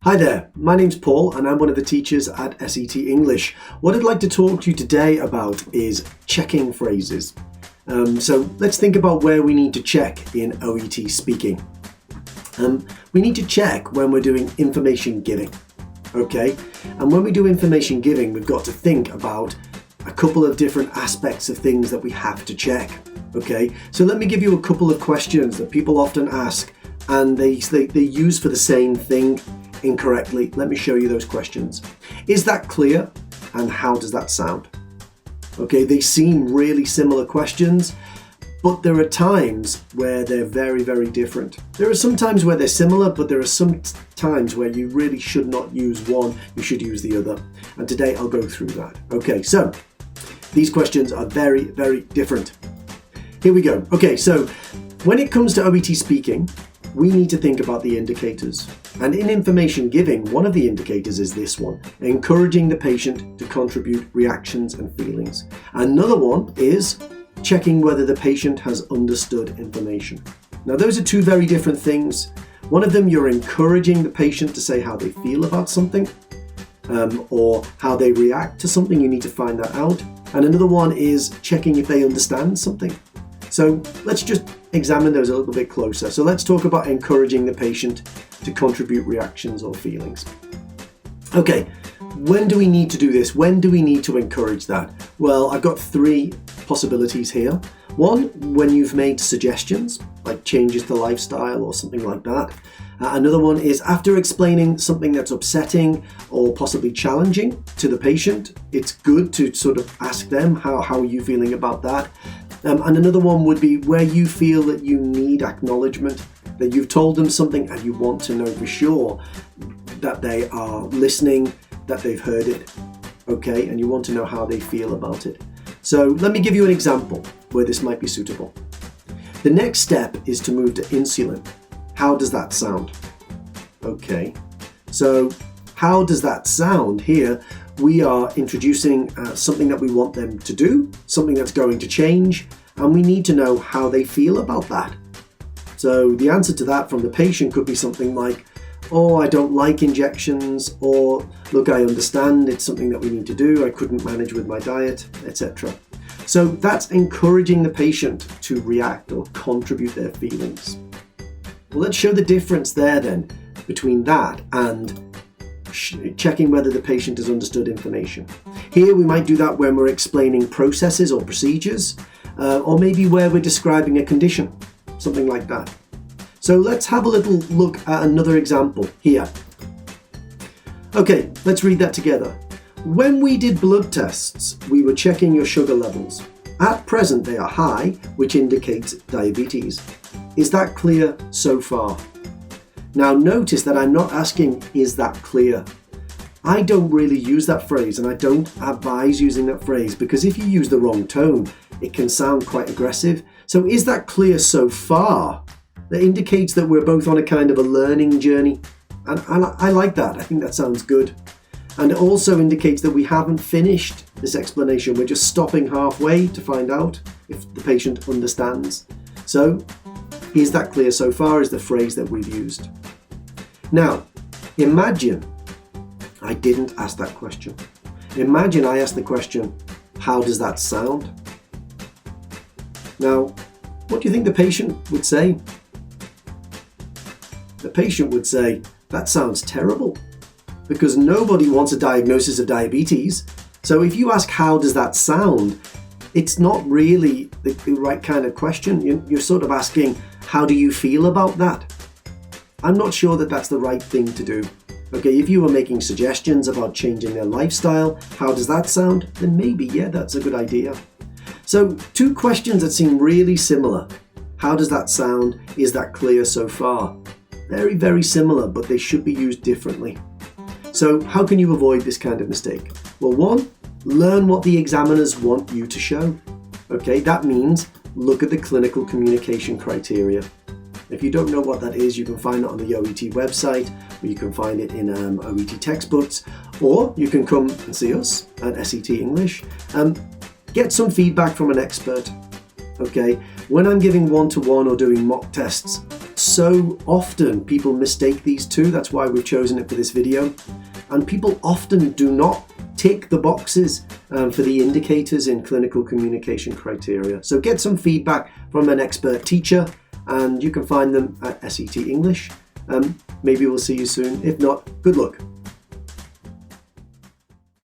Hi there, my name's Paul and I'm one of the teachers at SET English. What I'd like to talk to you today about is checking phrases. So let's think about where we need to check in OET Speaking. We need to check when we're doing information giving, okay? And when we do information giving, we've got to think about a couple of different aspects of things that we have to check, okay? So let me give you a couple of questions that people often ask and they use for the same thing incorrectly. Let me show you those questions. Is that clear? And how does that sound? Okay, they seem really similar questions, but there are times where they're very, very different. There are some times where they're similar, but there are some times where you really should not use one, you should use the other. And today I'll go through that. Okay, so these questions are very, very different. Here we go. Okay, so when it comes to OET speaking, we need to think about the indicators. And in information giving, one of the indicators is this one, encouraging the patient to contribute reactions and feelings. Another one is checking whether the patient has understood information. Now, those are two very different things. One of them, you're encouraging the patient to say how they feel about something, or how they react to something. You need to find that out. And another one is checking if they understand something. So let's just examine those a little bit closer. So let's talk about encouraging the patient to contribute reactions or feelings. Okay, when do we need to do this? When do we need to encourage that? Well, I've got three possibilities here. One, when you've made suggestions, like changes to lifestyle or something like that. Another one is after explaining something that's upsetting or possibly challenging to the patient. It's good to sort of ask them, how are you feeling about that? And another one would be where you feel that you need acknowledgement, that you've told them something and you want to know for sure that they are listening, that they've heard it, okay? And you want to know how they feel about it. So let me give you an example where this might be suitable. The next step is to move to insulin. How does that sound? Okay, so how does that sound here? We are introducing something that we want them to do, something that's going to change, and we need to know how they feel about that. So the answer to that from the patient could be something like, oh, I don't like injections, or look, I understand it's something that we need to do, I couldn't manage with my diet, etc. So that's encouraging the patient to react or contribute their feelings. Well, let's show the difference there then between that and checking whether the patient has understood information. Here we might do that when we're explaining processes or procedures, or maybe where we're describing a condition, something like that. So let's have a little look at another example here. Okay, let's read that together. When we did blood tests, we were checking your sugar levels. At present, they are high, which indicates diabetes. Is that clear so far? Now notice that I'm not asking, is that clear? I don't really use that phrase and I don't advise using that phrase because if you use the wrong tone, it can sound quite aggressive. So is that clear so far? That indicates that we're both on a kind of a learning journey. And I like that. I think that sounds good. And it also indicates that we haven't finished this explanation. We're just stopping halfway to find out if the patient understands. So, is that clear so far is the phrase that we've used. Now, imagine I didn't ask that question. Imagine I asked the question, how does that sound? Now, what do you think the patient would say? The patient would say, that sounds terrible, because nobody wants a diagnosis of diabetes. So if you ask, how does that sound? It's not really the right kind of question. You're sort of asking, how do you feel about that? I'm not sure that that's the right thing to do. Okay, if you were making suggestions about changing their lifestyle, how does that sound? Then maybe, yeah, that's a good idea. So, two questions that seem really similar. How does that sound? Is that clear so far? Very, very similar, but they should be used differently. So, how can you avoid this kind of mistake? Well, one, learn what the examiners want you to show. Okay, that means look at the clinical communication criteria. If you don't know what that is, you can find it on the OET website, or you can find it in OET textbooks, or you can come and see us at SET English. Get some feedback from an expert. Okay, when I'm giving one-to-one or doing mock tests, so often people mistake these two. That's why we've chosen it for this video. And people often do not tick the boxes for the indicators in clinical communication criteria. So get some feedback from an expert teacher, and you can find them at SET English. Maybe we'll see you soon. If not, good luck.